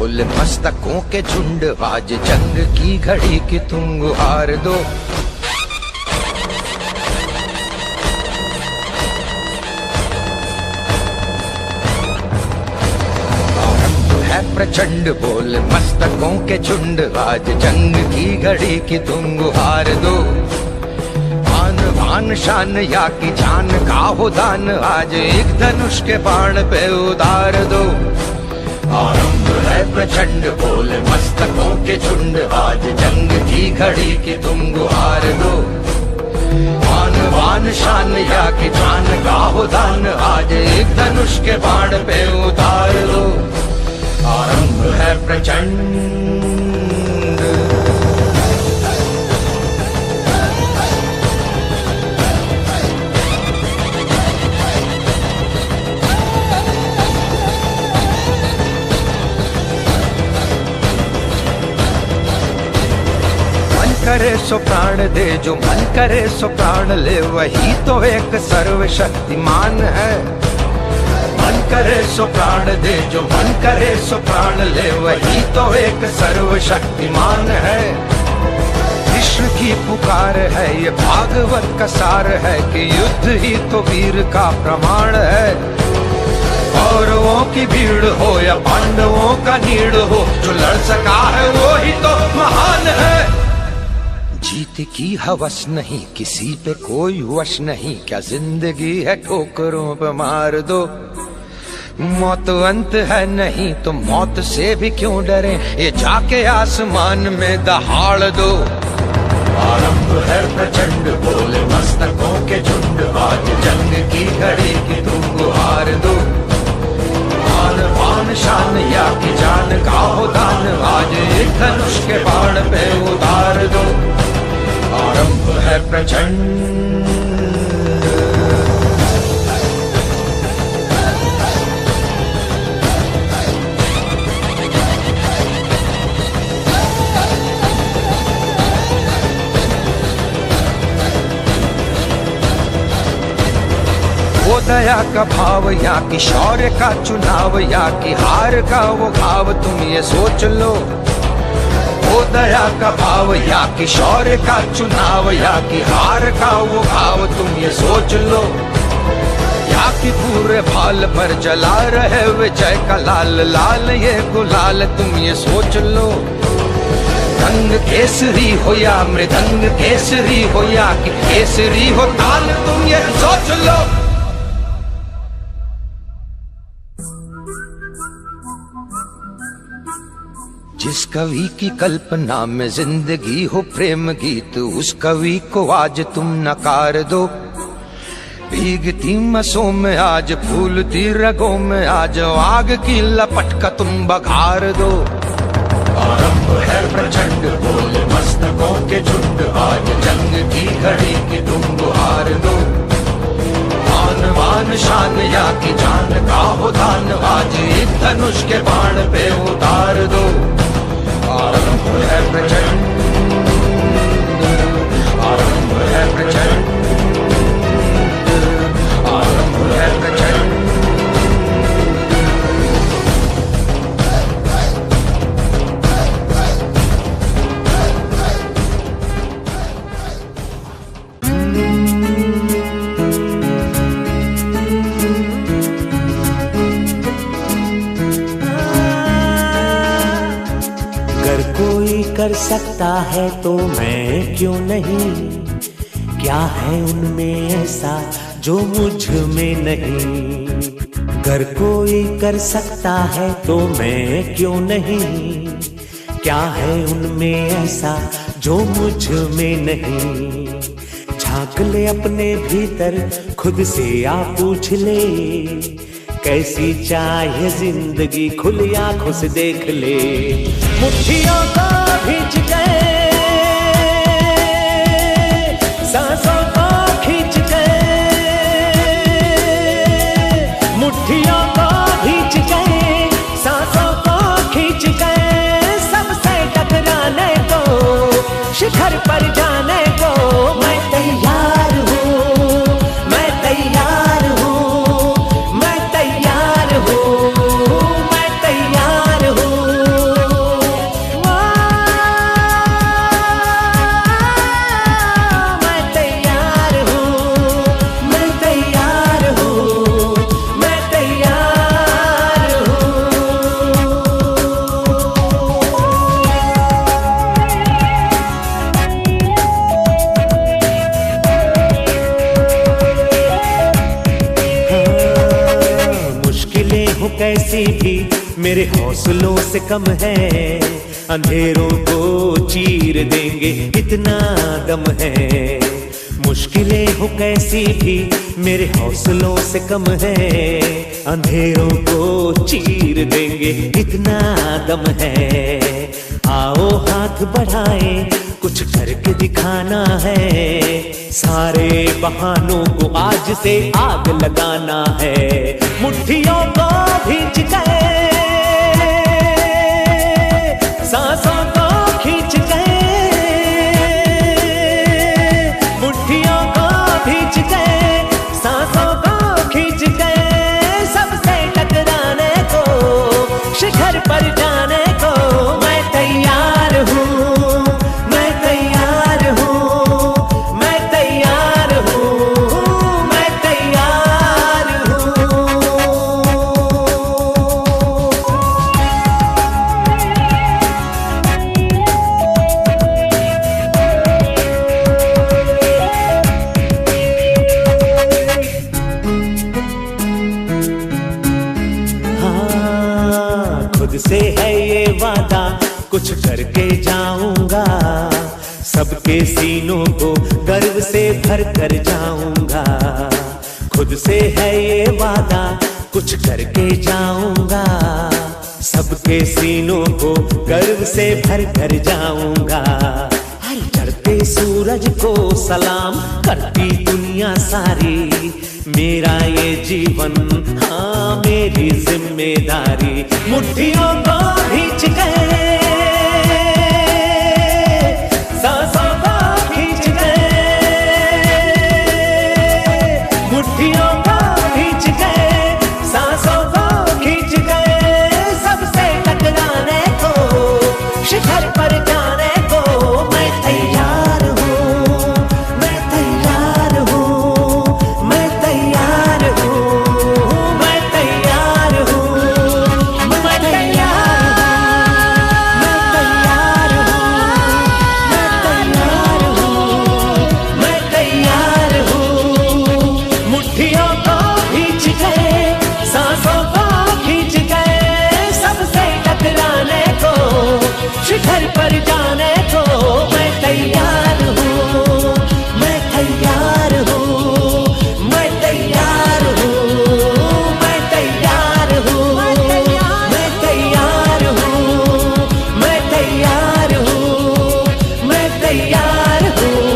बोल मस्तकों के झुंड, आज जंग की घड़ी की तुम गुहार दो। प्रचंड बोल मस्तकों के झुंड, आज जंग की घड़ी की तुम गुहार दो। आन बान शान या की जान का हो दान, आज एक धनुष के बाण पे उतार दो। आरंभ है प्रचंड बोल मस्तकों के झुंड, आज जंग की घड़ी की तुम गुहार दो। आन बान शान या की जान का हो दान, आज एक धनुष के बाण पे उतार दो। आरंभ है प्रचंड। मन करे सो प्राण दे, जो मन करे सो प्राण ले, वही तो एक सर्वशक्तिमान है। मन करे सो प्राण दे, जो मन करे सो प्राण ले, वही तो एक सर्वशक्तिमान है। कृष्ण की पुकार है, ये भागवत का सार है कि युद्ध ही तो वीर का प्रमाण है। कौरवों की भीड़ हो या पांडवों का नीड़ हो, जो लड़ सका है वो ही तो महान है। जीत की हवस नहीं, किसी पे कोई वश नहीं, क्या जिंदगी है ठोकरों पे मार दो। मौत अंत है नहीं तो मौत से भी क्यों डरे, ये जाके आसमान में दहाड़ दो। आरंभ है प्रचंड बोले मस्तकों के झुंड, आज जंग की घड़ी की तुम गुहार दो। आन बान शान या की जान का हो दान, आज एक धनुष के बाण पे उतार दो। आरंभ है प्रचंड। वो दया का भाव या कि शौर्य का चुनाव, या कि हार का वो घाव, तुम ये सोच लो। वो दया का भाव या कि शौर्य का चुनाव, या कि हार का वो घाव, तुम ये सोच लो। या कि पूरे भाल पर जला रहे विजय का लाल लाल ये गुलाल, तुम ये सोच लो। रंग केसरी हो या मृदंग केसरी हो, या कि केसरी हो ताल, तुम ये सोच लो। जिस कवि की कल्पना में जिंदगी हो प्रेम गीत, उस कवि को आज तुम नकार दो। भीगती मसों में आज, फूलती रगों में आज, आग की लपट का तुम बघार दो। आरंभ है प्रचंड बोले मस्तकों के झुंड, आज जंग की घड़ी की तुम गुहार दो। आन बान शान या की जान का हो दान, आज एक धनुष के बाण पे उतार दो। आरंभ है प्रचंड, आरंभ है प्रचंड, आरंभ है प्रचंड। कर सकता है तो मैं क्यों नहीं, क्या है उनमें ऐसा जो मुझ में नहीं। अगर कोई कर सकता है तो मैं क्यों नहीं, क्या है उनमें ऐसा जो मुझ में नहीं। झांक ले अपने भीतर खुद से आ पूछ ले, कैसी चाहे जिंदगी खुली आंखों से देख ले। मुट्ठियों को खींच गए, सांसों को खींच गए, मुट्ठियों को खींच गए, सांसों को खींच गए। सबसे टकराने को, शिखर पर जाने को मैं तैयार हूँ, मैं तैयार हूँ, मैं तैयार हूँ, मैं तैयार हूँ। कैसी भी मेरे हौसलों से कम है, अंधेरों को चीर देंगे इतना दम है। मुश्किलें हो कैसी भी मेरे हौसलों से कम है, अंधेरों को चीर देंगे इतना दम है। आओ हाथ बढ़ाएं, कुछ करके दिखाना है, सारे बहानों को आज से आग लगाना है। मुट्ठियों को भींच गए, सांसों को खींच गए, मुट्ठियों को भींच गए, सांसों को खींच गए, सबसे टकराने को, शिखर पर जाने को मैं तैयार हूँ, मैं तैयार हूँ, मैं तैयार हूँ, मैं तैयार हूँ। हाँ, खुद से है ये वादा, कुछ करके जाऊंगा, सबके सीनों को गर्व से भर कर जाऊंगा। खुद से है ये वादा, कुछ करके जाऊंगा, सबके सीनों को गर्व से भर कर जाऊंगा। हर चढ़ते सूरज को सलाम करती दुनिया सारी, मेरा ये जीवन हाँ मेरी जिम्मेदारी। मुट्ठियों को भींच गए, सांसों को खींच गए, मुट्ठियों को भींच गए, सांसों को खींच गए, सबसे टकराने को, शिखर पर जाने को मैं तैयार हूँ, मैं तैयार हूँ, मैं तैयार हूँ, मैं तैयार हूँ, मैं तैयार हूँ, मैं तैयार हूँ। मुट्ठियों को खींच गए, सांसों को खींच गए, सबसे टकराने को, शिखर पर जाने को मैं तैयार हूँ, मैं तैयार हूँ, मैं तैयार हूँ, मैं तैयार हूँ, मैं तैयार हूँ, मैं तैयार हूँ, मैं तैयार हूँ,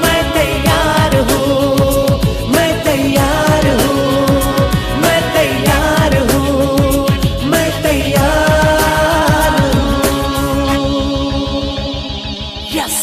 मैं तैयार हूँ, मैं तैयार हूँ, मैं तैयार हूँ, मैं तैयार हूँ। यस।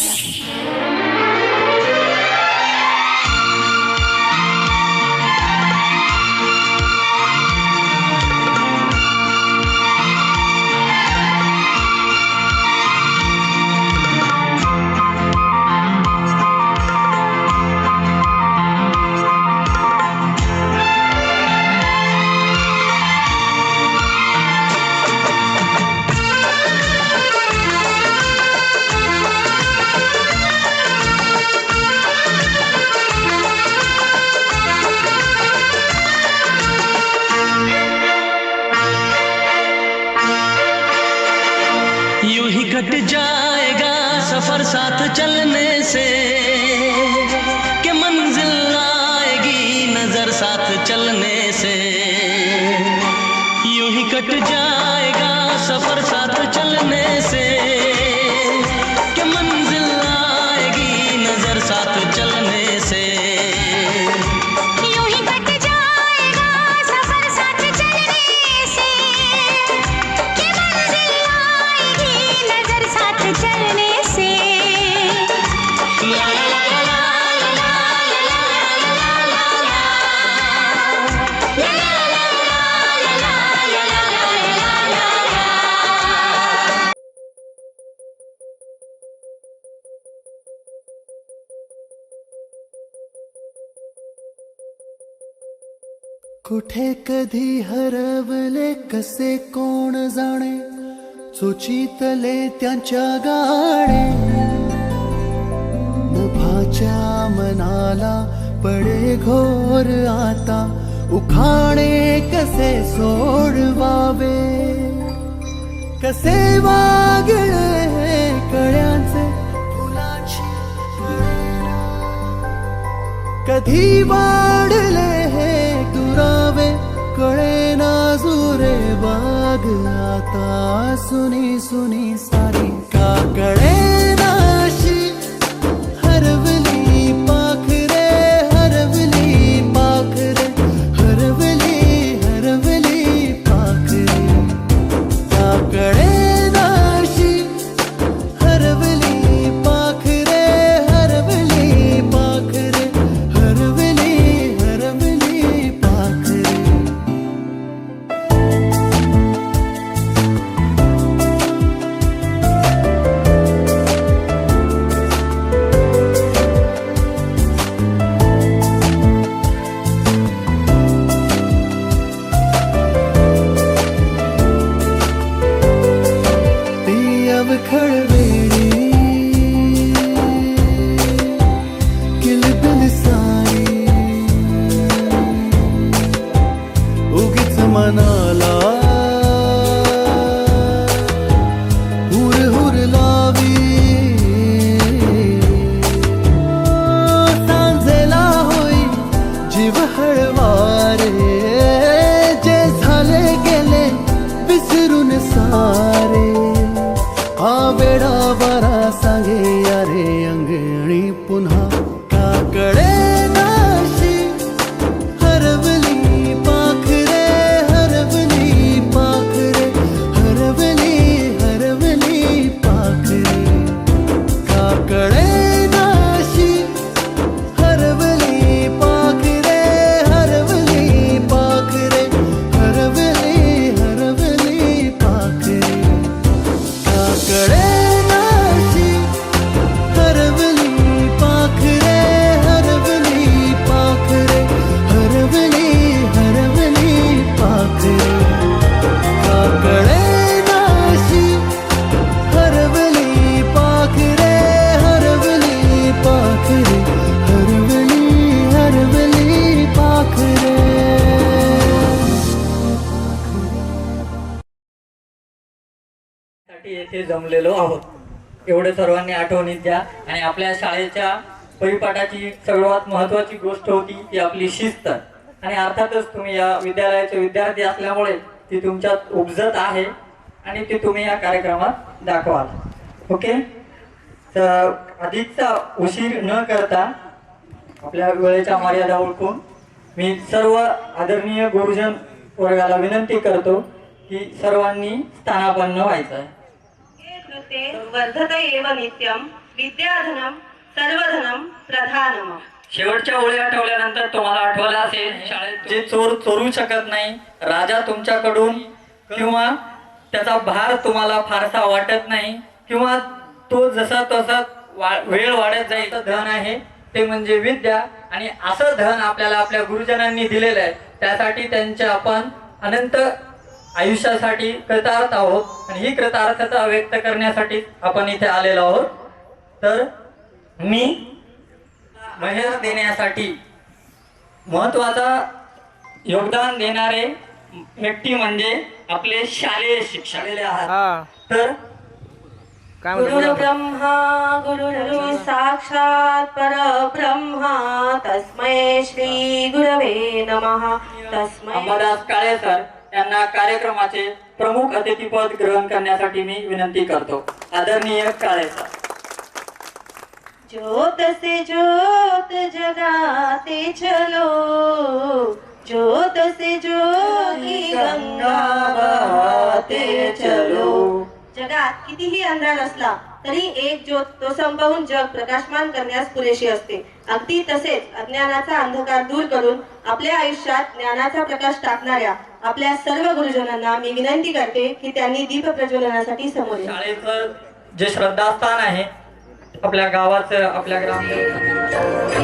यूं ही कट जाएगा सफर साथ चलने से, कि मंजिल आएगी नजर साथ चलने से। यूं ही कट जाएगा सफर साथ चलने से, कि मंजिल आएगी नजर साथ चलने से। यूं ही कट जाएगा सफर साथ चलने से, कि मंजिल आएगी नजर साथ चलने से। ला ला ला ला ला ला ला ला ला ला। कुठे कधी हरवले कसे कोण जाणे, सुचितले त्यांच्या गाणे। नभाच्या मनाला पडे घोर आता, उखाणे कसे सोडवावे, कसे वागळे कळ्यांचे फुलाची कळेना, कधी वाढले हे दुरावे कळेना जुरे बाग आता सुनी सुनी सारी का कळेना अशी हरवली पाखरे, हरवली पाखरे, हरवली हरवली पाखरे, का कळेना अशी हरवली पाखरे, हरवली पाखरे, हरवली हरवली पाखरे. ती अवखळ वेळी किलबिल सारी उगीच मनाला हुर हुर लावी, सांजेला होई जीव हळवारे, जे झाले गेले विसरून सारे, हा वेडा बरा सांगे अरे अंगणी पुन्हा का कळेना अशी हरवली पाखरे, हरवली पाखरे, हरवली हरवली पाखरे, का कळेना अशी हरवली पाखरे, हरवली पाखरे, हरवली हरवली पाखरे, का कळेना अशी हरवली पाखरे, हरवली पाखरे, हरवली हरवली पाखरे, का कळेना अशी हरवली पाखरे, हरवली पाखरे, हरवली हरवली पाखरे. साठी येथे जमलेलो आहोत एवढं सर्वांनी आठवणीत घ्या. आणि आपल्या शाळेच्या परिपाठाची सर्वात महत्त्वाची गोष्ट होती ती आपली शिस्त. आणि अर्थातच तुम्ही या विद्यालयाचे विद्यार्थी असल्यामुळे ती तुमच्यात उपजत आहे आणि ती तुम्ही या कार्यक्रमात दाखवाल. ओके, तर अधिकचा उशीर न करता आपल्या वेळेच्या मर्यादा ओळखून मी सर्व आदरणीय गुरुजन वर्गाला विनंती करतो की सर्वांनी स्थानापन्न व्हायचं आहे. कृते वर्धत एव नित्यं विद्याधनं सर्वधनं प्रधानम. शेवटच्या ओळी आठवल्यानंतर तुम्हाला आठवलं असेल शाळेत जे चोर चोरू शकत नाही, राजा तुमच्याकडून किंवा त्याचा भार तुम्हाला फारसा वाटत नाही किंवा तो जसा तसा वेळ वाढत जाईल धन आहे ते म्हणजे विद्या. आणि असं धन आपल्याला आपल्या गुरुजनांनी दिलेलं आहे, त्यासाठी त्यांचे आपण अनंत आयुष्यासाठी कृतार्थ आहोत आणि ही कृतार्थता व्यक्त करण्यासाठी आपण इथे आलेलो आहोत. तर मी महेर देण्यासाठी महत्वाचा योगदान देणारे व्यक्ती म्हणजे आपले शालेय शिक्षक आहात. तर गुरु ब्रह्मा गुरु साक्षात परब्रह्मा तस्मै श्री गुरवे नमः. तस्मै अंबादास काळे सर यांना कार्यक्रमाचे प्रमुख अतिथीपद ग्रहण करण्यासाठी मी विनंती करतो. आदरणीय काळे सर. ज्योत से ज्योत जगाते चलो, ज्योत से ज्योति गंगा बहाते चलो. जगात कितीही अंधार असला तरी एक ज्योत तो संपवून जग प्रकाशमान करण्यास पुरेशी असते. अगदी तसेच अज्ञानाचा अंधकार दूर करून आपल्या आयुष्यात ज्ञानाचा प्रकाश टाकणाऱ्या आपल्या सर्व गुरुजनांना मी विनंती करते की त्यांनी दीप प्रज्वलनासाठी समोर यावे. शाळेचं जे श्रद्धास्थान आहे आपल्या गावाचं, आपल्या ब्रह्मरूपस्थं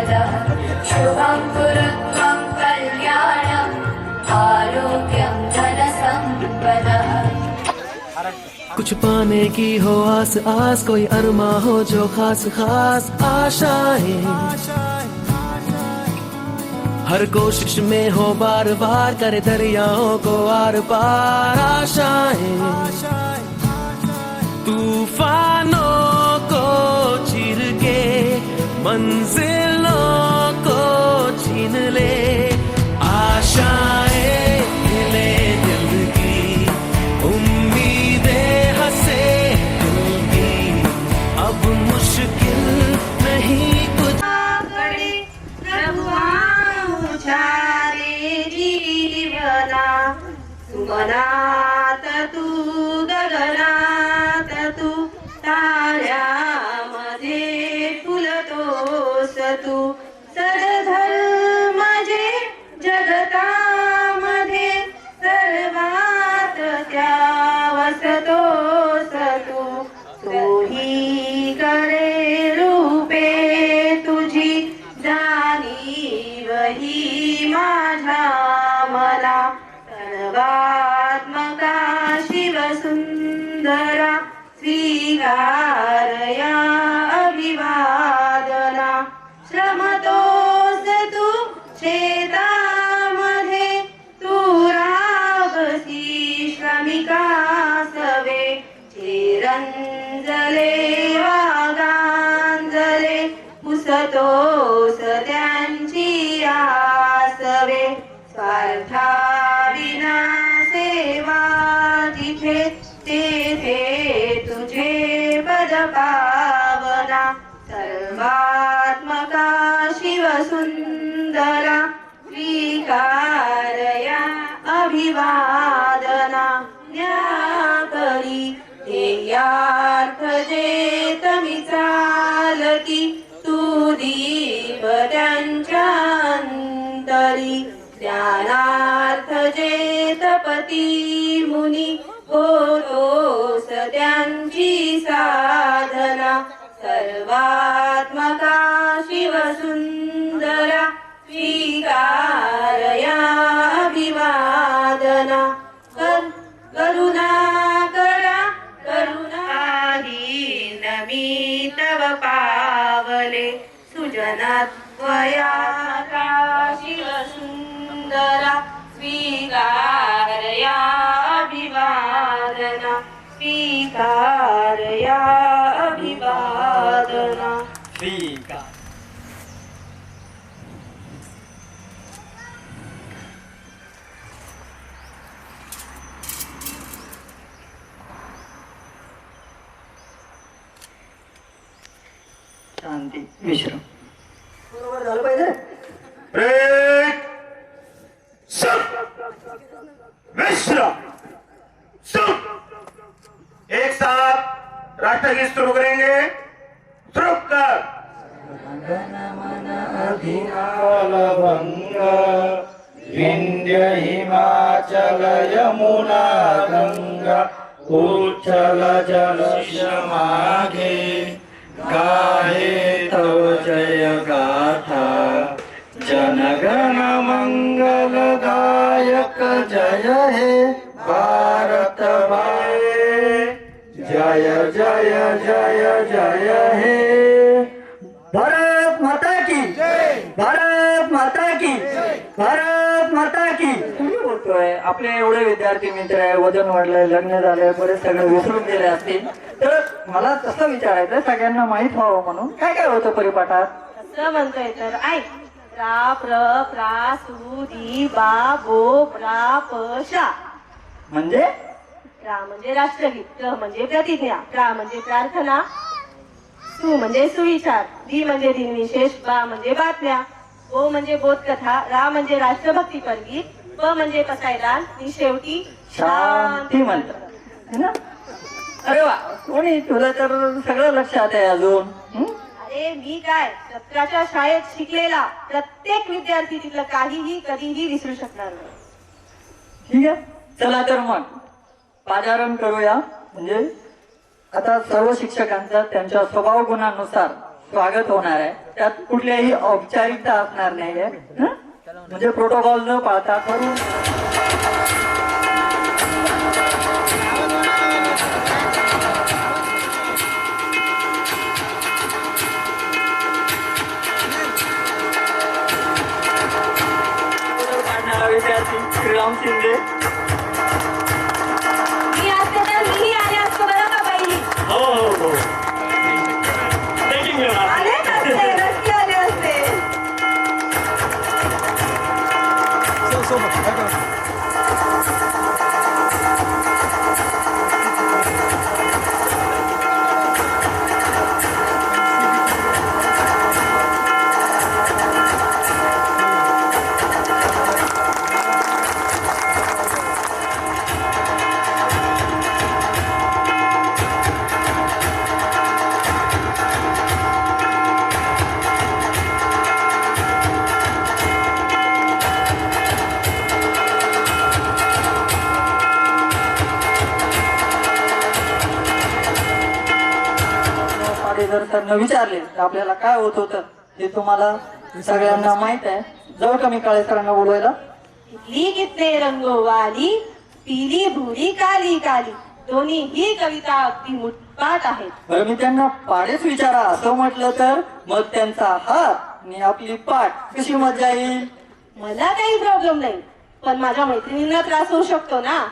सम्पदः शुभं कुरुत्वं कल्याणम् आरोग्यं धनसम्पदः। कुछ पाने की हो आस आस, कोई अरमा हो जो खास खास आशाएं, हर कोशिश में हो बार बार, करे दरियाओं को आर पार आशाएं, तूफानों को चीर के मंजिलों को छीन ले, आशाएं खिले दिल की, उम्मीदें हंसे दिल की, अब मुश्किल नहीं कुछ। कडे प्रभुआ उचारे जीवना, सुमनात तू गगनात तू, ताऱ्यामध्ये फुलतोस तू, सदधर्माचे जगतामध्ये सर्वात त्या वसतोस तू, तूही करे रूपे तुझी, जाणीव ही माझ्या मला, सर्वात्मका शिव सुंदरा, स्वीकार या अभिवादना, श्रमतोस तू शेतामध्ये, तू राबसी श्रमिका सवे, चिरंजले वागांजले, पुसतोस त्यांची आसवे, स्वार्था विना सेवा जिथे तेथे तुझे पद पावना, सर्वात्मका शिव सुंदरा, स्वीकार या अभिवादना, न्याकरी ध्येयार्थ जेत मी चालती, तू दीप त्यांच्या अंतरी, ज्ञानार्थ जेत पती मुनी, होतोस त्यांची साधना, सर्वात्मका शिव सुंदरा, स्वीकार या अभिवादना, करुणा करा करुणाहीन मी तव पावले, सुजनत्वया शिव सुंदरा, स्वीकार या अभिवादना, स्वीकार या अभिवादना, स्वीकार. शांती, विश्राम. बरोबर झालं पाहिजे. ब्रेक, विश्राम, एक साथ राष्ट्रगीत शुरू करेंगे. शुरू कर. भंग विंध्य हिमाचल यमुना गंगा, उच्छल जल मागे, गाहे तव जय गाथा, जनगण मंगलदायक जय हे भारत भाई, जय जय जय जय हे. भारत माता की भारत माता की भारत माता की. तुम्ही बोलतोय आपले एवढे विद्यार्थी मित्र आहे, वजन वाढलंय, लग्न झालंय, बरेच सगळे विसरून गेले असतील, तर मला तसं विचारायचं सगळ्यांना माहित व्हावं म्हणून काय काय होतं परिपाठात. असं म्हणतोय तर ऐक. रा प्र प्रा सु दी बा बो प्रा प शा. म्हणजे रा म्हणजे राष्ट्रगीत, प्र म्हणजे प्रतिज्ञा, प्रा म्हणजे प्रार्थना, सु म्हणजे सुविचार, दी म्हणजे दिनविशेष, बा म्हणजे बातम्या, ओ म्हणजे बोधकथा, रा म्हणजे राष्ट्रभक्तीपर गीत, प म्हणजे पसायदान आणि शेवटी शांती मंत्र है ना. अरे वा, कोणी तुला तर सगळं लक्षात आहे अजून. अरे मी काय, सत्राच्या शाळेत शिकलेला प्रत्येक विद्यार्थी तिथलं काहीही कधीही विसरू शकणार नाही. ठीक आहे, चला तर मग पाचारण करूया. म्हणजे आता सर्व शिक्षकांचा त्यांच्या स्वभाव गुणानुसार स्वागत होणार आहे. त्यात कुठल्याही औपचारिकता असणार नाहीये. म्हणजे प्रोटोकॉल न पाळता करून विद्यार्थी श्रीराम शिंदे. मी असते तर मीही आले असतो बरं का बाई. हो हो हो आले नसते, नक्की आले असते. जर त्यांना विचारले तर आपल्याला काय होत होतं हे तुम्हाला सगळ्यांना माहित आहे. जाऊ का मी काळे सरांना बोलवायला? कितली कितने रंगो वाली, पिली भुरी काली काली, दोन्ही ही कविता अगदी मुठपाठ आहेत. बरं मी त्यांना पाडेच विचारा असं म्हटलं तर मग त्यांचा हात आणि आपली पाठ कशी मजा येईल? मला काही प्रॉब्लेम नाही, पण माझ्या मैत्रिणींना त्रास होऊ शकतो ना.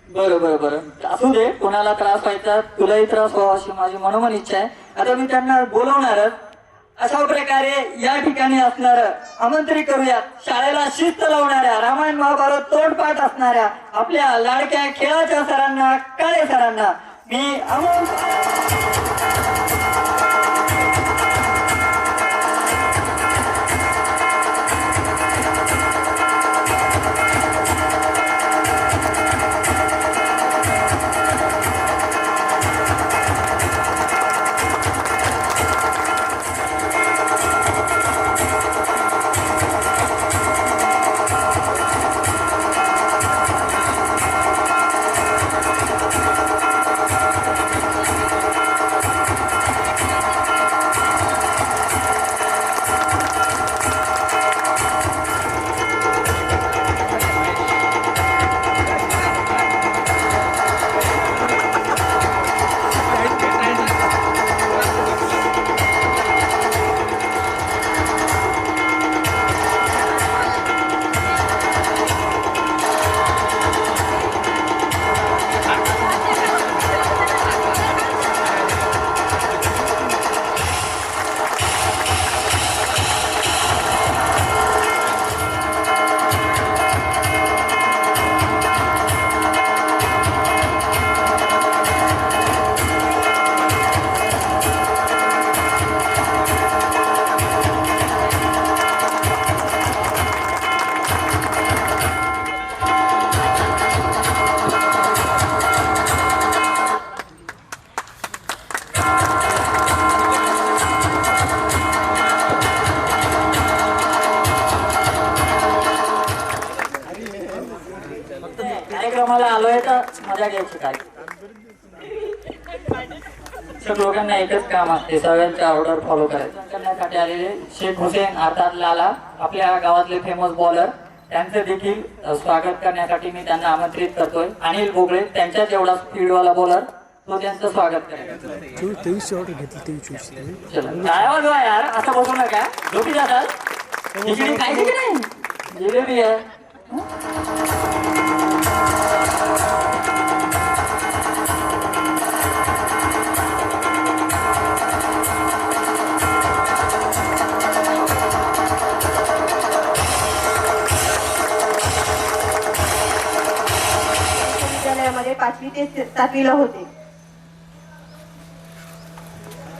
बरं बरं बरं असू दे. कोणाला त्रास व्हायचा, तुलाही त्रास व्हावा अशी माझी मनोमन इच्छा आहे. आता मी त्यांना बोलवणारच. अशा प्रकारे या ठिकाणी असणार आमंत्रित करूया शाळेला शिस्त लावणाऱ्या, रामायण महाभारत तोंडपाठ असणाऱ्या आपल्या लाडक्या खेळाच्या सरांना, काळे सरांना मी कार्यक्रमाला आलोय तर मजा घ्यायची. काय लोकांना एकच काम असते, सगळ्यांच्या ऑर्डर फॉलो करायचं. करण्यासाठी आलेले शेख हुसेन अर्थात लाला, आपल्या गावातले फेमस बॉलर, त्यांचं देखील स्वागत करण्यासाठी मी त्यांना आमंत्रित करतोय. अनिल बोगळे त्यांच्याच एवढा स्पीडवाला बॉलर, तो त्यांचं स्वागत करेल. काय वाजवा यार, असं बसू नका. झोपी जातात. खिचडी खायची की नाही? जिलेबी आहे. विद्यालयामध्ये 5वी ते 7वीला होते.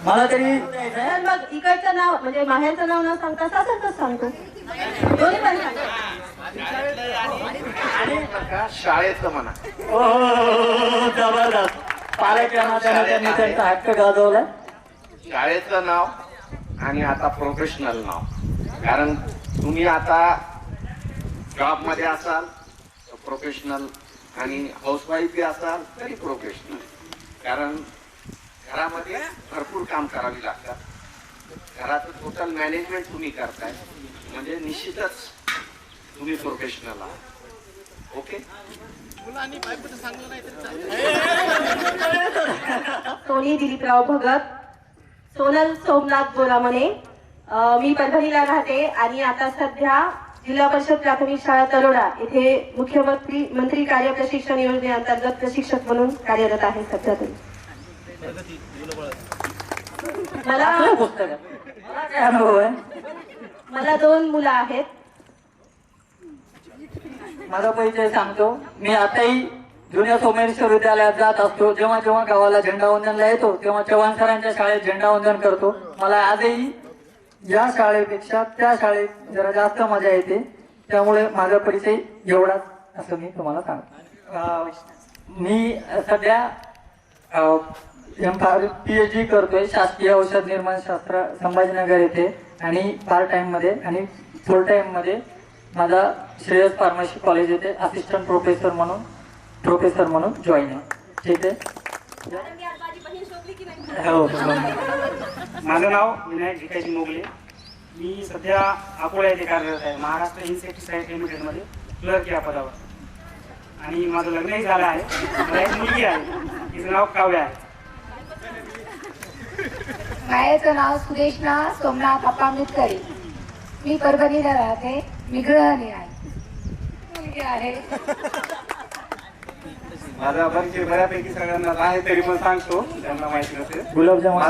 मला तरी तर मग इकडचं नाव म्हणजे माहेरचं नाव न सांगता सासरचं सांगतो. दोन्ही पण सांगतो. शाळेचं म्हणा. जबरदस्त. पालकांना त्यांनी त्यांचा हक्क गाजवला. शाळेचं नाव आणि आता प्रोफेशनल नाव. कारण तुम्ही आता जॉब मध्ये असाल तर प्रोफेशनल, आणि हाऊसवाईफ बी असाल तरी प्रोफेशनल. कारण घरामध्ये भरपूर काम करावी लागतात. घराचं टोटल मॅनेजमेंट तुम्ही करताय म्हणजे निश्चितच तुम्ही प्रोफेशनल आहात. ओके. सोनी दिलीपराव भगत, सोनल सोमनाथ गोरामणे. मी परभणीला राहते आणि आता सध्या जिल्हा परिषद प्राथमिक शाळा तरोडा येथे मुख्यमंत्री कार्य प्रशिक्षण योजनेअंतर्गत प्रशिक्षक म्हणून कार्यरत आहे सध्या तरी. मला 2 मुलं आहेत. माझा परिचय सांगतो. मी आताही जुन्या सोमेश्वर विद्यालयात जात असतो. जेव्हा जेव्हा गावाला झेंडावंदनला येतो तेव्हा चव्हाण सरांच्या शाळेत झेंडावंदन करतो. मला आजही या शाळेपेक्षा त्या शाळेत जरा जास्त मजा येते. त्यामुळे माझा परिचय एवढाच असं मी तुम्हाला सांगतो. मी सध्या PhD करतोय शासकीय औषध निर्माण शास्त्र संभाजीनगर येथे आणि पार्ट टाइम मध्ये आणि फुल टाइम मध्ये माझा श्रेयस फार्मसी कॉलेज येथे असिस्टंट प्रोफेसर म्हणून जॉईन आहे. ठीक आहे. हो. माझं नाव विनायक भिकाजी मोगले. मी सध्या अकोला येथे कार्यरत आहे. महाराष्ट्र इन्सेक्टिसाइड लिमिटेडमध्ये क्लर्क या पदावर. आणि माझं लग्नही झालं आहे. मला एक मुलगी आहे, तिचं नाव काव्या आहे. मायेचं नाव सुदेशना सोमनाथ अप्पा मितकरी. मी परभणीला राहते. मी गृहिणी आहे. मुलगी आहे. माझा परिचय बऱ्यापैकी सगळ्यांना आहे तरी पण सांगतो त्यांना माहिती नसेल. गुलाबजामुन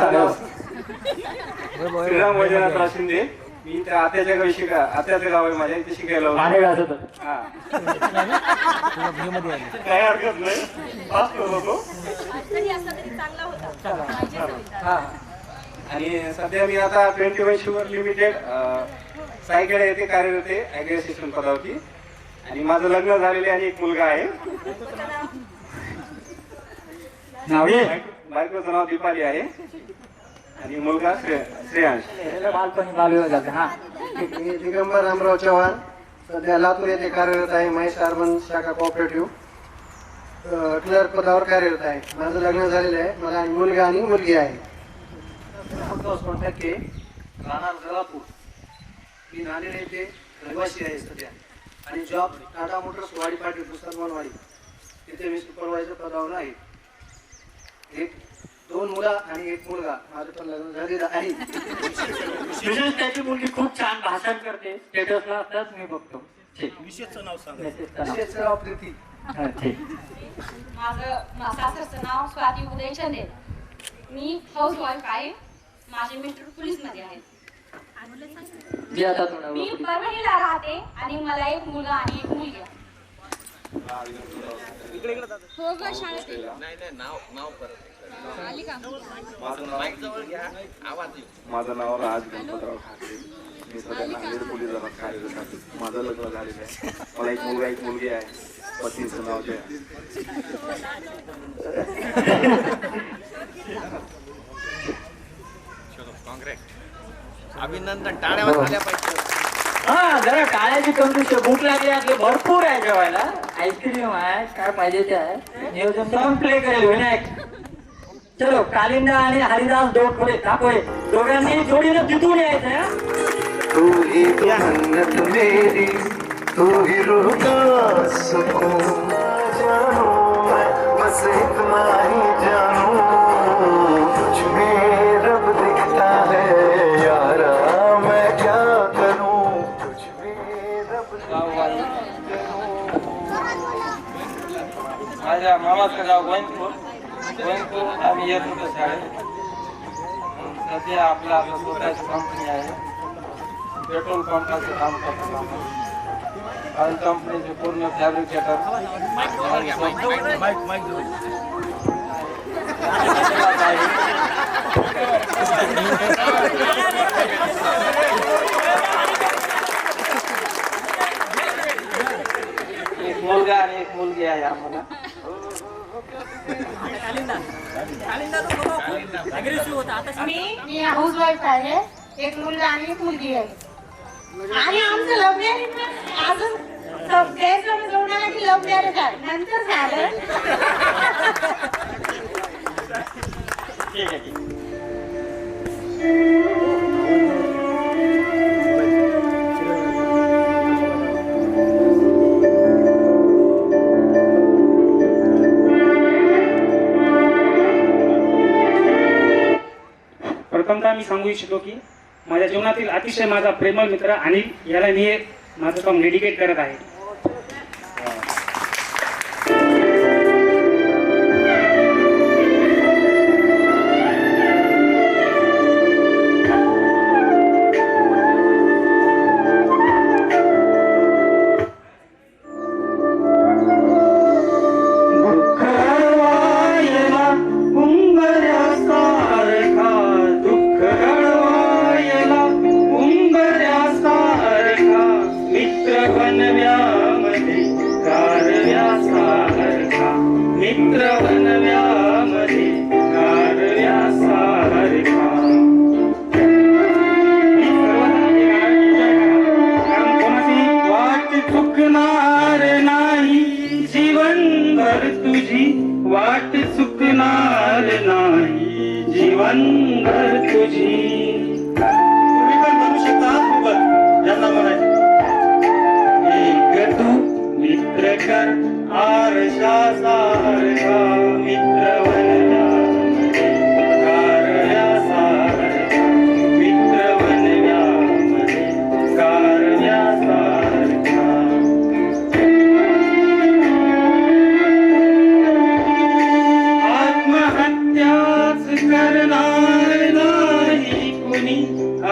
श्रीराम वैजनाथराव शिंदे. मी त्या आत्याचं गाव आहे माझ्या इथे शिकायला होतो. काही हरकत नाही. पास होतो. आणि सध्या मी आता 21 शुगर लिमिटेड सायखेडा येथे कार्यरत आहे ॲग्री असिस्टंट पदावरती. आणि माझं लग्न झालेले आणि एक मुलगा आहे. बायकोचं नाव दीपाली आहे आणि मुलगा श्रेयांश. मी दिगंबर रामराव चव्हाण, सध्या लातूर येथे कार्यरत आहे. महेश अर्बन शाखा कोऑपरेटिव्ह क्लर्क पदावर कार्यरत आहे. माझं लग्न झालेलं आहे. मला मुलगा आणि मुलगी आहे. टक्के राहणार जलापूर. मी नांदेड येथे रहिवासी आहे सध्या आणि जॉब टाटा मोटर्स वाडी पाटील मुसलमानवाडी तिथे मी सुपरवायझर पदावर आहे. 2 मुलं आणि 1 मुलगा. माझं पण लग्न झालेलं आहे. विशेष त्याची मुलगी खूप छान भाषण करते. स्टेटसला असतात मी बघतो. विशेषचं नाव प्रीती. माझं सासरचं नाव स्वाती उदय चंदेल. मी हाऊस वाईफ आहे. माझे मिस्टर पोलीसमध्ये आहेत. मी परभणीला राहते आणि मला 1 मुलगा आणि 1 मुलगी. हो ग शाळेत. माझं नाव राज गणपतराव ठाकरे. मी सध्या नांदेड पोलीस दलात कार्यरत आहे. माझं लग्न झालेलं आहे. मला 1 मुलगा 1 मुलगी आहे. पत्नीचं नाव जया. अभिनंदन. टाळ्या झाल्या पाहिजे. हा जरा टाळ्याची कंजूस. भूक लागली आपली भरपूर आहे जेवायला. आईस्क्रीम आहे काय पाहिजे ते आहे. नियोजन करून प्ले करेल विनायक. चलो कालिंदा आणि हरिदास दाखवले दोघांनी जोडीनं तिथून यायचं. तू ही जन्नत मेरी, तू ही रूह का सुकून. जानू मैं बस इतना ही जानू, तुझ में रब दिखता है यारा. मैं क्या करूं तुझ में रब दिखता है. माझ्या मामाचं गाव गोविंदपूर. आम्ही येत होतो शाळेत. सध्या आपला स्वतःची कंपनी आहे. पेट्रोल पंपाचं काम करतो. ऑइल कंपनीचे पूर्ण फॅब्रिकेटर. एक मुलगा आणि 1 मुलगी आहे आम्हाला. मी हाऊस वाईफ आहे. 1 मुलगा आणि 1 मुलगी आहे. आणि आमचं लव्ह मॅरेज अजून गैरसमज होणार की लव्ह मॅरेज आहे नंतर झालं. ठीक आहे. सांगू इच्छितो की माझ्या जीवनातील अतिशय माझा प्रेमळ मित्र अनिल याला मी हे माझं सॉन्ग डेडिकेट करत आहे. वाट चुकणार नाही जीवनभर तुझी. तुम्ही पण म्हणू शकता सोबत यांना म्हणायचं. एक तू मित्र कर आरशा सारखा मित्र बनला कारया सारखा मित्र बनल्यामध्ये कारया सारखा. आत्महत्याच करणार नाही कुणी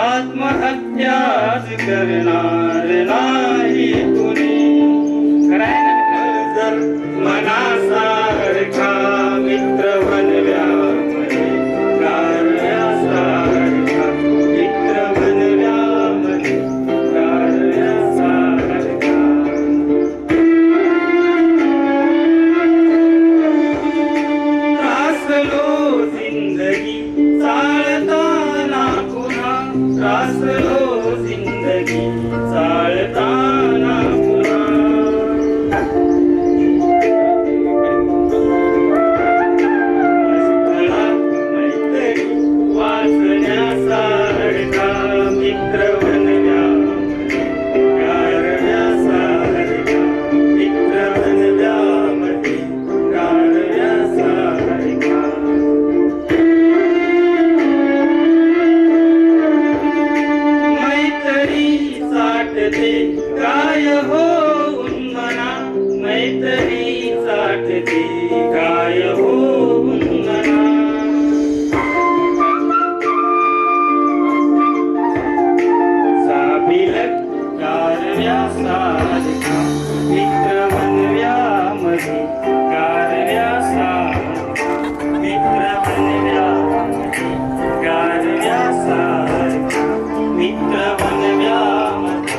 आत्महत्याच करणार नाही कुणी. जर मनासारखा मित्र बनल्यामध्ये कारयासारखा मित्र बनल्यामध्ये कारयासारखा. त्रासलो जिंदगी चालताना पुन्हा त्रासलो जिंदगी चालताना पुन्हा. मैत्री वाचण्यासारखा मित्र बनल्यामध्ये कारण्यासारखा मित्र बनल्यामध्ये कारण्यासारखा. मैत्री साठते काय होऊन मना मैत्री साठते काय होऊन मना. साबिलक कारण्यासारखा मित्र बनल्यामध्ये कारण्यासारखा मित्र बनल्यामध्ये कारण्यासारखा मित्र बनल्यामध्ये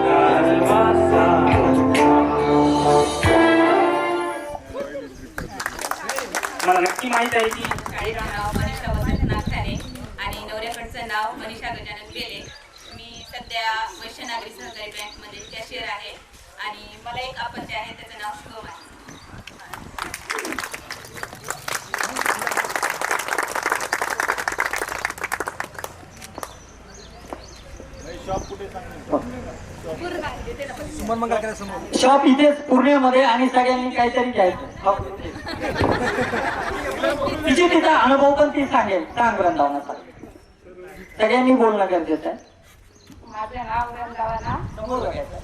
कारण्यासारखा. मला नक्की माहित आहे की शाळेचं नाव मनीषा वसंतनाथ ठाणे आणि नवऱ्याकडचं नाव मनीषा गजानन गेले. मी सध्या वैश्य नागरी सहकारी बँकमध्ये कॅशियर आहे आणि मला एक अपत्य आहे, त्याचं नाव शुभम आहे. शॉप इथेच पुण्यामध्ये आणि सगळ्यांनी काहीतरी घ्यायचं. तिची तिचा अनुभव पण ती सांगेल. सांग वृंदावनाचा. सगळ्यांनी बोलणं गरजेचं आहे. माझं नाव वृंदावना. समोर बघायचं.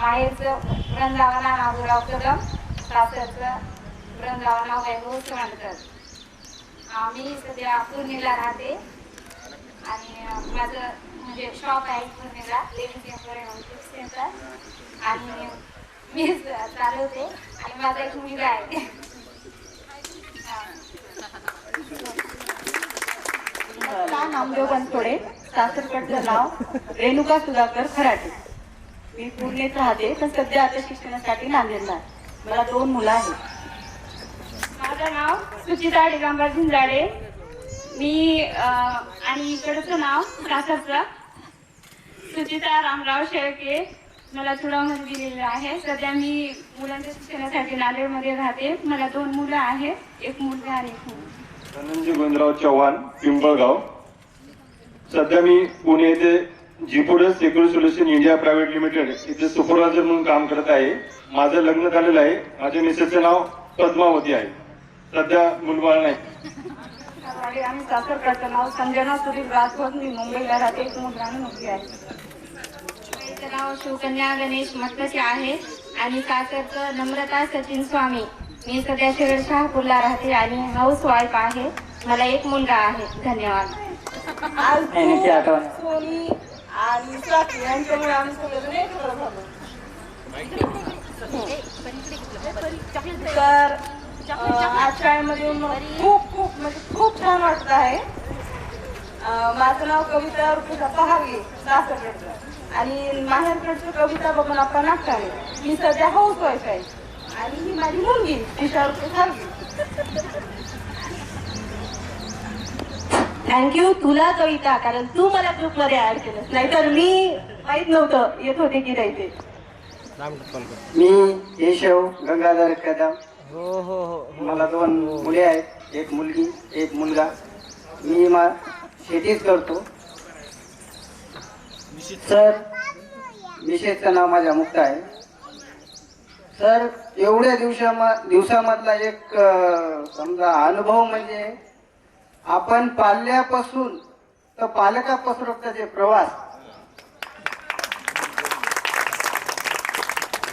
माहेरचं वृंदावना नागुराव कदम, सासरचं वृंदावना वैभव चव्हाणकर. मी सध्या पूर्णिला राहते आणि माझं म्हणजे शॉप आहे पूर्णिला लेडीज एम्प्लॉयमेंट सेंटर आणि मी चालवते आणि माझा एक मुलगा आहे. नामदेव बनसोडे. सासरकडचं नाव रेणुका सुधाकर खराटे. मी पुण्यात राहते पण सध्या आता शिक्षणासाठी नांदेडला. मला 2 मुलं आहेत. माझं नाव सुचिता दिगंबर झिंजाडे. मी आणि इकडचं नाव सासरचं सुचिता रामराव शेळके. मला चुडावमध्ये दिलेलं आहे. सध्या मी मुलांच्या शिक्षणासाठी नांदेडमध्ये राहते. मला 2 मुलं आहेत, एक मुलगा आणि एक मुलगी. धनंजय गोविंदराव चव्हाण, पिंपळगाव. सध्या मी पुणे येथे जीपुडस security solution India private limited इथे सुपरवायझर म्हणून काम करत आहे. माझं लग्न झालेलं आहे. माझ्या मिसेसचं नाव पद्मावती आहे. सध्या मुलबाळ नाही. आणि आम्ही सासरकडचं नाव संजना सुधीर राजभर. मी मुंबईला राहते. एक मुलगा आणि मुलगी आहे. माझं नाव शिवकन्या गणेश मटकसे आहे आणि सासरचं नम्रता सचिन स्वामी. मी सध्या शिरड शहापूरला राहते आणि हाऊस वाईफ आहे. मला एक मुलगा आहे. धन्यवाद. आज सोनी आणि स्वाती यांच्यामुळे आम्ही सगळेजण एकत्र झालो. तर आज शाळेमध्ये खूप छान वाटत आहे. माझं नाव कविता रुपया पहागे सासरकडचं आणि माहेरकडचं कविता बबनप्पा नागठाणे. मी सध्या हाऊस वाईफ आहे आणि ही माझी मुलगी दिशा रुपये. थँक्यू तुला कविता, कारण तू मला ग्रुपमध्ये ऍड केलं, नाहीतर मी माहित नव्हतं येत होते की नाही ते. मी केशव गंगाधर कदम. मला 2 मुले आहेत, एक मुलगी एक मुलगा. मी शेतीच करतो. सर मिसेसचं नाव माझ्या मुक्ता आहे. सर एवढ्या दिवसामधला एक समजा अनुभव म्हणजे आपण पाल्यापासून तर पालकापासूनचा जे प्रवास,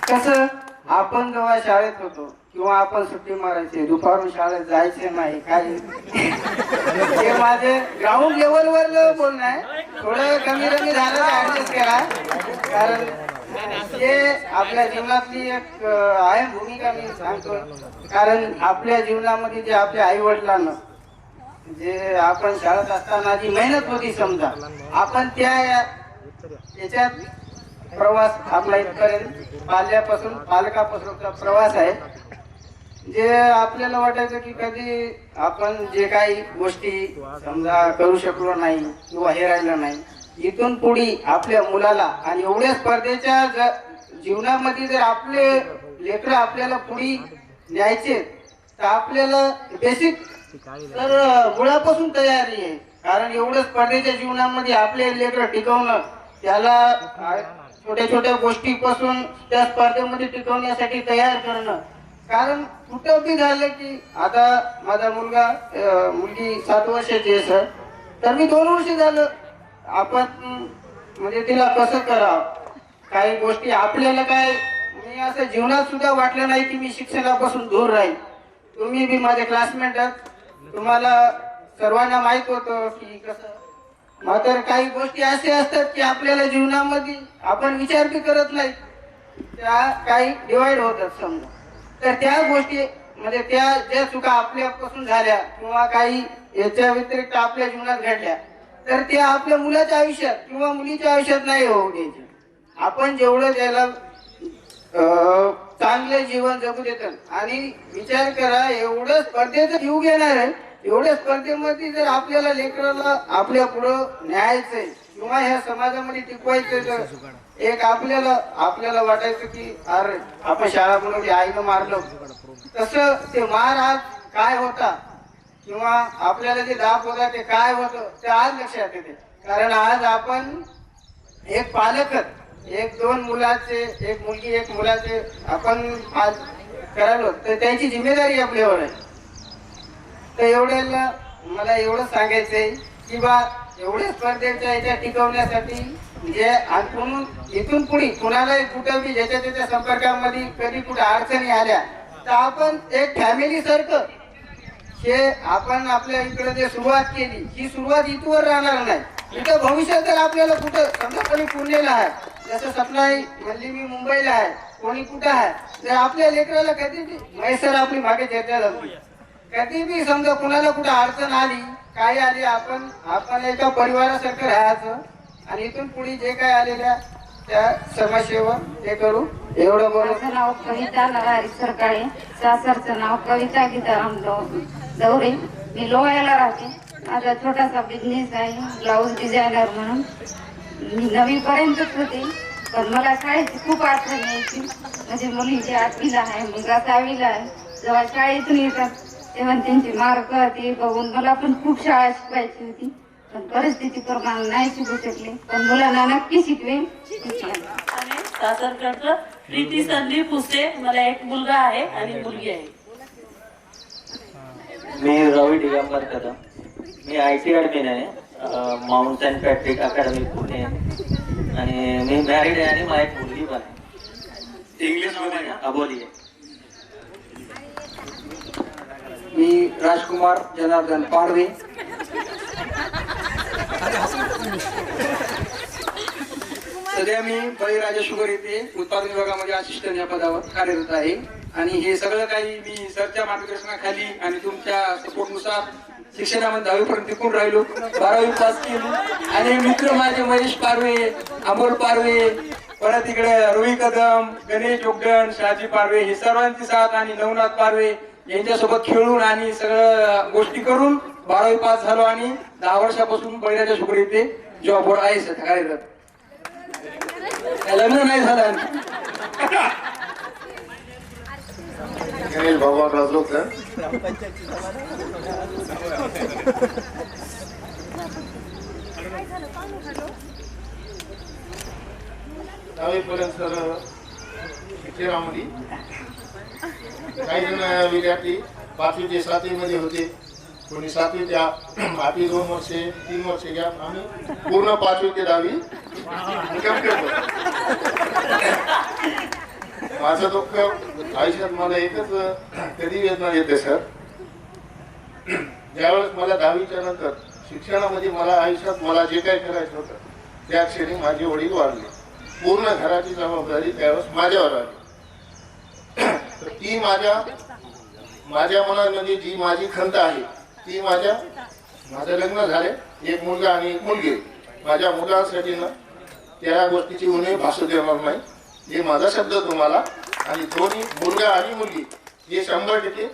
कसं आपण जेव्हा शाळेत होतो किंवा आपण सुट्टी मारायचे, दुपारून शाळेत जायचे नाही काही. हे माझे ग्राउंड लेवलवर बोलणं आहे. थोडं कमी झालं तर ऍडजस्ट करा, कारण हे आपल्या जीवनातली एक आहे भूमिका. मी सांगतो कारण आपल्या जीवनामध्ये जे आपल्या आई वडिलांना जे आपण शाळेत असताना जी मेहनत होती, समजा आपण त्या याच्यात प्रवास आपला इथपर्यंत पाल्यापासून पालकापासूनचा प्रवास आहे. जे आपल्याला वाटायचं की कधी आपण जे काही गोष्टी समजा करू शकलो नाही किंवा हे राहिलं नाही, इथून पुढे आपल्या मुलाला आणि एवढ्या स्पर्धेच्या जीवनामध्ये जर आपले लेकरं आपल्याला पुढे न्यायचे तर आपल्याला बेसिक तर मुळापासून तयारी आहे. कारण एवढ्या स्पर्धेच्या जीवनामध्ये आपले लेकरं टिकवणं, त्याला छोट्या छोट्या गोष्टीपासून त्या स्पर्धेमध्ये टिकवण्यासाठी तयार करणं. कारण कुठं बी झालं की आता माझा मुलगी 7 वर्षाची आहे सर, तर मी 2 वर्ष झालं आपण म्हणजे तिला कसं करावं, काही गोष्टी आपल्याला काय, मी असं जीवनात सुद्धा वाटलं नाही की मी शिक्षणापासून दूर राहील. तुम्ही बी माझे क्लासमेट आहात, तुम्हाला सर्वांना माहित होतं की कसं. मात्र काही गोष्टी असे असतात की आपल्याला जीवनामध्ये आपण विचार बी करत नाही, त्या काही डिवाइड होतात समजा. तर त्या गोष्टी म्हणजे त्या ज्या चुका आपल्यापासून झाल्या किंवा काही याच्या व्यतिरिक्त आपल्या जीवनात घडल्या, तर त्या आपल्या मुलाच्या आयुष्यात किंवा मुलीच्या आयुष्यात नाही होऊ द्यायचे. आपण जेवढं त्याला चांगले जीवन जगू देतात. आणि विचार करा, एवढं स्पर्धेचं जीव घेणार आहे, एवढ्या स्पर्धेमध्ये जर आपल्याला लेकराला आपल्या पुढं न्यायचंय किंवा ह्या समाजामध्ये टिकवायचंय, तर एक आपल्याला वाटायचं की अरे आपण शाळा बनवली, आईनं मारलं. तसं ते मार आज काय होता किंवा आपल्याला जे दाब होता ते काय होतं ते आज लक्षात येते. कारण आज आपण एक पालकच, 1-2 मुलाचे, एक मुलगी 1 मुलाचे आपण करायलो, तर त्यांची जिम्मेदारी आपल्यावर आहे. तर एवढ्याला मला एवढं सांगायचंय की बा एवढ्या स्पर्धेच्या याच्या टिकवण्यासाठी जे इथून पुढे कुणालाही कुठं बी ज्याच्या त्याच्या संपर्कामध्ये कधी कुठे अडचणी आल्या तर आपण एक फॅमिली सारखं हे आपण आपल्या इकडे जे सुरुवात केली, ही सुरुवात इथवर राहणार नाही. इथं भविष्यात जर आपल्याला कुठं समजा कोणी पुण्याला आहे, जसं सपनाई म्हणली मी मुंबईला आहे, कोणी कुठं आहे, तर आपल्या लेकराला कधी बी मैसर आपली मागे चर्चा झाली, कधी बी समजा कुणाला कुठं अडचण आली काय आली, आपण एका परिवारासारखं राहायचं आणि इथून पुढे जे काय आलेल्या त्या समाजसेवा ते करू. एवढं बोलून माझं नाव कविता नवारी सरकाळे, सासरचं नाव कविता गीताराम दौरे. मी लोह्याला राहते. माझा छोटासा बिझनेस आहे, ब्लाऊज डिझायनर म्हणून. मी 9वी पर्यंतच होते, पण मला शाळेची खूप अडचण यायची. म्हणजे मुलींची 8वीला आहे, मुलगा 6वीला आहे. जेव्हा शाळेतून येतात तेव्हा त्यांची मार्क ते बघून मला पण खूप शाळा शिकवायची होती, पण परिस्थिती प्रमाणे नाही शिकू शकले. पण मुलांना नक्की शिकवेन. सासरकडचं प्रीती संदीप पुसे. मला एक मुलगा आहे आणि मुलगी आहे. मी रवी दिगंबर कदम. मी IT ॲडमिन आहे, माउंटेन पॅट्रिक अकॅडमी पुणे, आणि मी मॅरिड आहे आणि माझी एक मुलगी पण आहे. इंग्लिशमध्ये अबोली आहे. मी राजकुमार जनार्दन पाडवे, सध्या मी बळीराजा शुगर येथे उत्पादन विभागामध्ये असिस्टंट या पदावर कार्यरत आहे. आणि हे सगळं काही मी सरच्या मार्गदर्शनाखाली आणि तुमच्या सपोर्टनुसार शिक्षणामध्ये 10वी पर्यंत टिकून राहिलो, 12वी पास केली. आणि मित्र माझे महेश पारवे, अमोल पारवे, परत इकडे रोही कदम, गणेश जोगदन, शहाजी पारवे, हे सर्वांची साथ आणि नवनाथ पारवे यांच्यासोबत खेळून आणि सगळं गोष्टी करून 12वी पास झालो आणि 10 वर्षापासून बळीराजा शुगर येथे जॉबवर आहे सध्या कार्यरत. लग्न नाही झालं. गणेश भगवान राजलोकर. दहावीपर्यंत सर शिक्षणामध्ये काही जण विद्यार्थी 5वी ते 7वी मध्ये होते, कोणी 7वी ते 8वी 2 वर्षे 3 वर्षे घ्या. आम्ही पूर्ण 5वी ते 10वी कम्प्लीट होतो. माझं दुःख आयुष्यात मला एकच कधी वेदना येते सर, ज्यावेळेस मला 10वीच्या नंतर शिक्षणामध्ये मला आयुष्यात मला जे काही करायचं होतं त्या क्षणी माझे वडील वारले. पूर्ण घराची जबाबदारी त्यावेळेस माझ्यावर आली. तर ती माझ्या मनामध्ये जी माझी खंत आहे ती माझं लग्न झाले, एक मुलगा आणि एक मुलगी. माझ्या मुलांसाठी ना त्या गोष्टीची उणीव भासू देणार नाही, हे माझा शब्द तुम्हाला. आणि दोन्ही मुलगा आणि मुलगी हे 100%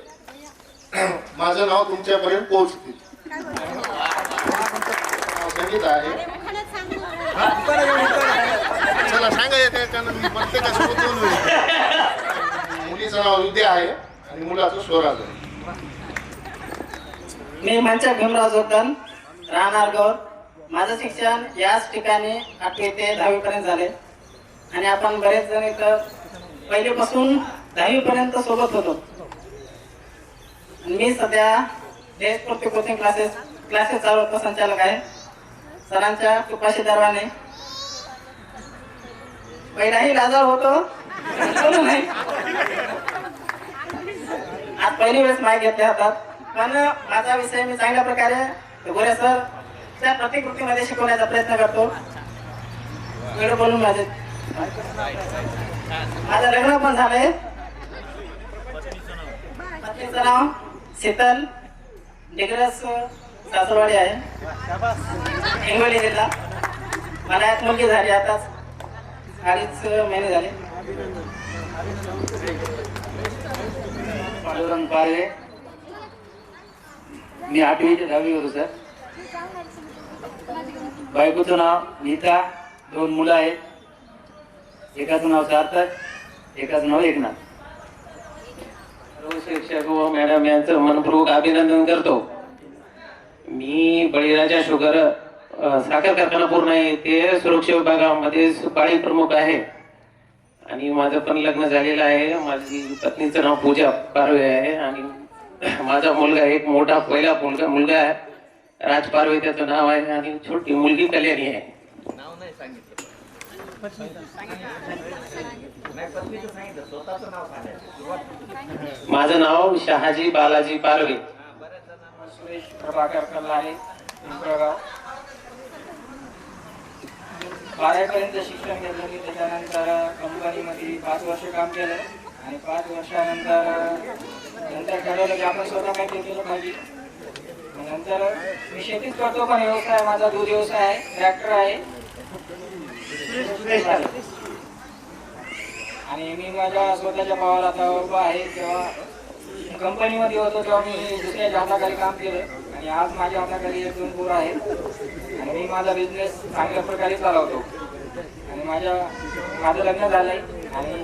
माझं नाव तुमच्यापर्यंत पोहोचतील. संगीत आहे. चला सांगा मुलीचं नाव विद्या आहे आणि मुलाचं स्वराज आहे. मी मंचा भीमराव जोगदन, राहणार गौर. माझं शिक्षण याच ठिकाणी 8वी ते 10वी पर्यंत झाले. आणि आपण बरेच जण इथं पहिलेपासून 10वी पर्यंत सोबत होतो. मी सध्या देशपूर्ती कोचिंग क्लासेस चालवतो, संचालक आहे. सरांच्या कृपाशी दरवाने पहिलाही लाजाळ होतो, नाही आज पहिली वेळेस माहिती घेतले हातात. पण माझा विषय मी चांगल्या प्रकारे गोरे सर त्या प्रतिकृतीमध्ये शिकवण्याचा प्रयत्न करतो. वेळ बोलून माझं लग्न पण झालंय. पत्नीचं नाव शीतल, डिग्रस सासरवाडी आहे, हिंगोली जिल्हा. मला एक मुलगी झाली आताच 2.5 महिने झाले. पांडुरंग पारवे, मी 8वी ते 10वी होतो सर. बायकोचं नाव नीता, 2 मुलं आहेत. एकाचं नाव सार्थक, एकाचं नाव एकनाथ. सर्व शिक्षक व मॅडम यांचं मनपूर्वक अभिनंदन करतो. मी बळीराजा शुगर साखर कारखाना पूर्ण येथे सुरक्षा विभागामध्ये सुपाळी प्रमुख आहे. आणि माझं पण लग्न झालेलं आहे. माझी पत्नीचं नाव पूजा पारवे आहे. आणि माझा मुलगा एक मोठा पहिला मुलगा आहे, राज पारवे त्याचं नाव आहे. आणि छोटी मुलगी कल्याणी आहे. नाव नाही सांगितलं, माझं नाव शहाजी बालाजी पारवे. सुरेश प्रभाकर कल्ला आहे, पिंपळगाव. 12वीपर्यंत शिक्षण घेतलं मी. त्याच्यानंतर कंपनीमध्ये 5 वर्ष काम केलं आणि 5 वर्षानंतर ठरवलं की आपण स्वतः काहीतरी केलं पाहिजे. नंतर मी शेतीच करतो, पण व्यवसाय माझा दूध व्यवसाय आहे, ट्रॅक्टर आहे. आणि मी माझ्या स्वतःच्या पावावर आता उभा आहे. तेव्हा कंपनीमध्ये होतो तेव्हा मी दुसऱ्याच्या हाताखाली काम केलं आणि आज माझ्या हाताखाली 1-2 पोरं आहेत आणि मी माझा बिझनेस चांगल्या प्रकारे चालवतो. आणि माझं लग्न झालंय आणि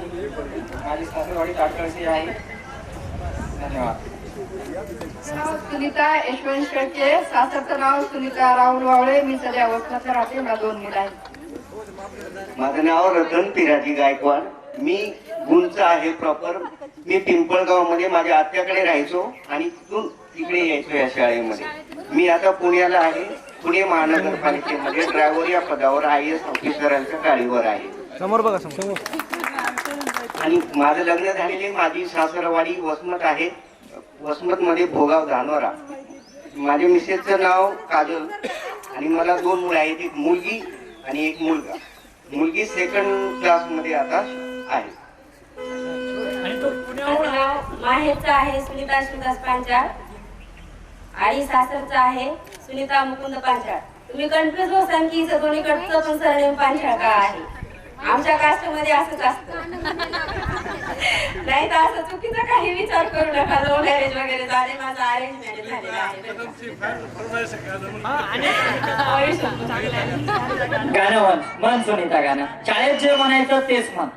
माझी सासरवाडी ताटकळशी आहे. धन्यवाद. नाव सुनीता यशवंत शेळके, सासरचं नाव सुनीता राहुल वावळे. मी सध्या वसमत राहते. मला 2 मुलं आहेत. माझं नाव रतन पिराजी गायकवाड. मी गुंचा आहे प्रॉपर. मी पिंपळगाव मध्ये माझ्या आत्याकडे राहायचो आणि तिथून तिकडे यायचो या शाळेमध्ये. मी आता पुण्याला आहे. पुणे महानगरपालिकेमध्ये ड्रायव्हर या पदावर IAS ऑफिसरांच्या गाडीवर आहे. समोर बघा समोर. आणि माझं लग्न झालेले माझी सासरवाडी वसमत आहे. वसमत मध्ये भोगाव धानोरा. माझ्या मिसेसचं नाव काजल आणि मला 2 मुलं आहेत, एक मुलगी आणि एक मुलगा. मुलगी 2nd क्लास मध्ये आता आहे. माझं नाव माहेरचं आहे सुनीता शिवदास पांचाळ आणि सासरचं आहे सुनीता मुकुंद पांचाळ. तुम्ही कन्फ्युज होसान की दोन्हीकडचं पण सरनेम पांचाळ का आहे. आमच्या कास्टमध्ये असंच असतं. नाही तर असं चुकीचा काही विचार करू नका. लव्ह मॅरेज वगैरे झाले, माझं अरेंज मॅरेज झालेलं आहे. गाणं म्हण सुनीता, गाणं शाळेत जे म्हणायचं तेच म्हण.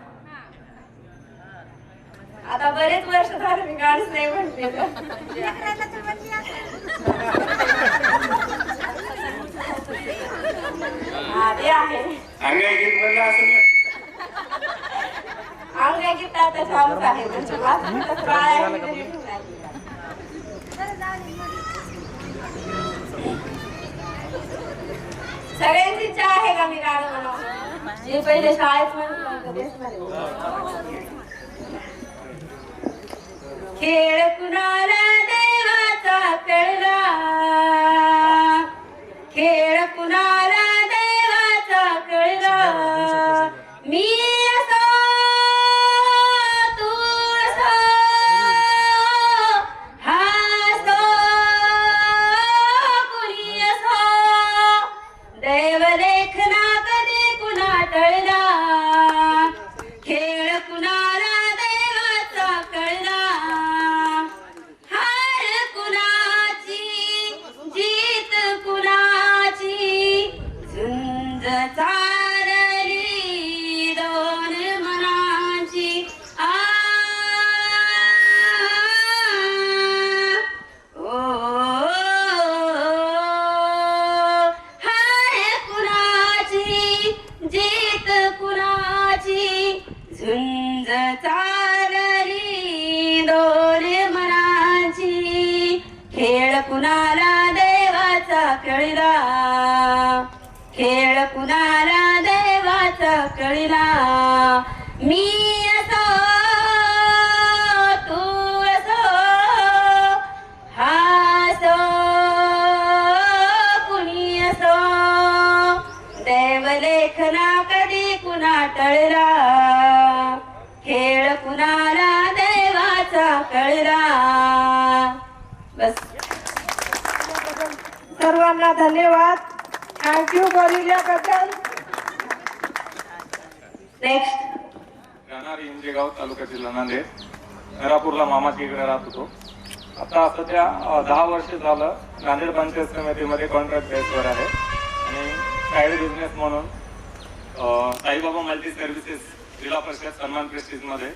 आता बरेच वर्ष झाले मी गाणंच नाही म्हणते. हा ते आहे. अंगाई गीत म्हणलं असं ना. अंगाई गीत आता चालूच आहे. सगळ्यांची इच्छा आहे का मी गाणं म्हणावं. जे पहिले शाळेत म्हणत खेळ कुणाला देवाचा कळला, खेळ कुणाला देवाचा कळला. मी असो तू असो हा असो कुणी असो, दैवलेखना कधी कुणा टळला. खेळ कुणाला देवाचा कळला, हार कुणाची जीत कुणाची, झुंज चालली 2 मनाची. हार कुणाची जीत कुणाची, झुंज चालली 2 मनाची. खेळ कुणाला देवाचा कळला, खेळ कुणाला देवाचा कळला. मी असो तू असो हा असो कुणी असो, दैवलेखना कधी कुणा टळला. खेळ कुणाला देवाचा कळला. बस. सर्वांना धन्यवाद. थँक्यू बोलल्याबद्दल. नेक्स्ट. राहणार इंजेगाव, तालुका जिल्हा नांदेड. घरापूरला मामाच्या इकडे राहत होतो. आता सध्या 10 वर्ष झालं नांदेड पंचायत समितीमध्ये कॉन्ट्रॅक्ट बेसवर आहे आणि साईड बिझनेस म्हणून साईबाबा मल्टी सर्व्हिसेस जिल्हा परिषद सन्मान प्रेस्टिजमध्ये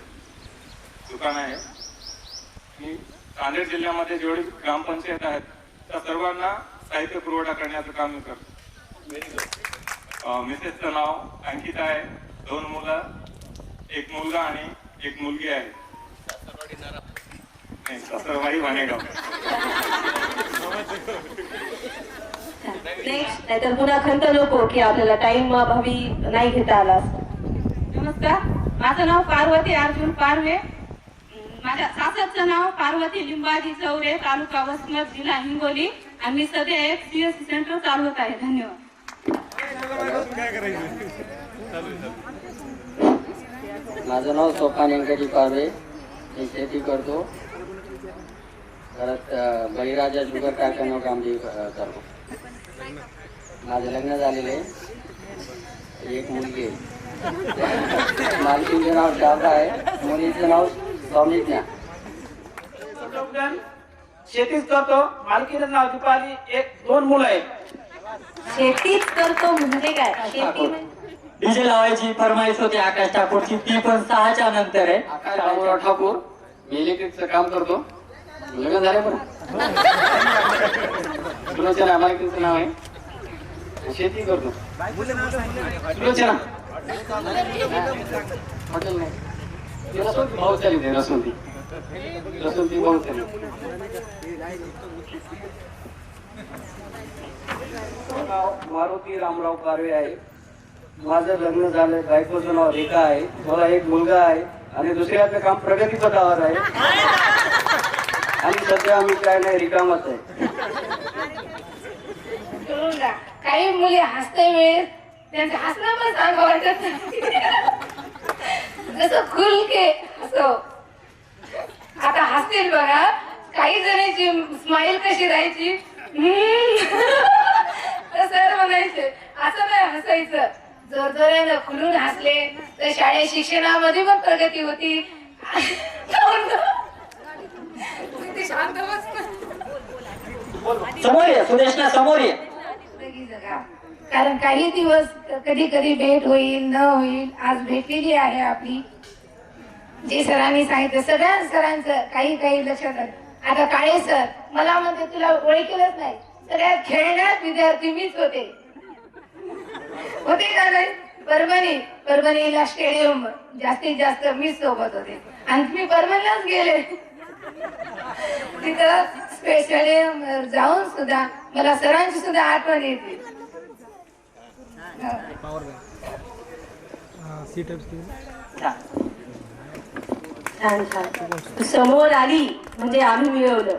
दुकान आहे. आणि नांदेड जिल्ह्यामध्ये जेवढी ग्रामपंचायत आहेत त्या सर्वांना साहित्य पुरवठा करण्याचं काम मी करतो. मिसेसचं नाव अंकिता आहे. 2 मुलं, एक मुलगा आणि एक मुलगी आहे. नाही, सासरवाडी वाणेगाव. नेक्स्ट. नाहीतर पुन्हा खंत नको की आपल्याला टाइम अभावी नाही घेता आला. नमस्कार, माझं नाव पार्वती अर्जुन पारवे. माझ्या सासरचं नाव पार्वती लिंबाजी चौरे, तालुका वसमत, जिल्हा हिंगोली. आणि मी सध्या एक CSC सेंटर चालवत आहे. धन्यवाद. माझं नाव सोपान व्यंकटी पारवे. मी शेती करतो. परत बळीराजा शुगर कारखान्यावर काम करतो. माझं लग्न झालेलं आहे. एक मुलगी आहे. मालकीचं नाव शारदा आहे. मुलीचं नाव सौमित्या. शेतीच करतो. मालकीचं नाव दीपाली. 2 मुलं आहेत. शेतीच करतो म्हणजे काय? शेती डीजे लावायची फरमाईश होती आकाश ठाकूरची, ती पण 6च्या नंतर आहे. आकाश ठाकूर. मी इलेक्ट्रिकचं काम करतो. लग्न झालं पण सुलोचना मालकीचं नाव आहे. शेती करतो. सुलोचना हॉटेल नाही. रसोई भाऊ चालली. रसोई भाऊ चालली. नाव मारुती रामराव कारवे आहे. माझं लग्न झालं, बायकोचं नाव रेखा आहे, मला एक मुलगा आहे आणि दुसऱ्याचं काम प्रगतीपथावर आहे आणि सध्या आम्ही काय नाही रिकामच आहे. काही मुली हसते वेळेस त्यांचं हसणं पण सांगा वाटत नाही. जसं खुलके हसो. आता हसतील बघा, काही जणांची स्माईल कशी राहायची, सर म्हणायचे असं नाही हसायचं. जोरजोरानं खुलून हसले तर शाळेत शिक्षणामध्ये पण प्रगती होती. किती शांत बस. समोर ये सुदेशना, समोर ये. कारण काही दिवस कधी कधी भेट होईल न होईल. आज भेटलेली आहे आपली. जे सरांनी सांगितलं सगळ्या सरांचं काही काही लक्षात आलं. आता काळे सर मला म्हणते तुला ओळखलंच नाही, सगळ्यात खेळण्यात विद्यार्थी मीच होते का नाही. परभणीला स्टेडियम जास्तीत जास्त मीच सोबत होते आणि मी परभणीलाच गेले. तिथं स्टेडियम जाऊन सुद्धा मला सरांची सुद्धा आठवण येते. छान छान. समोर आली म्हणजे आम्ही मिळवलं.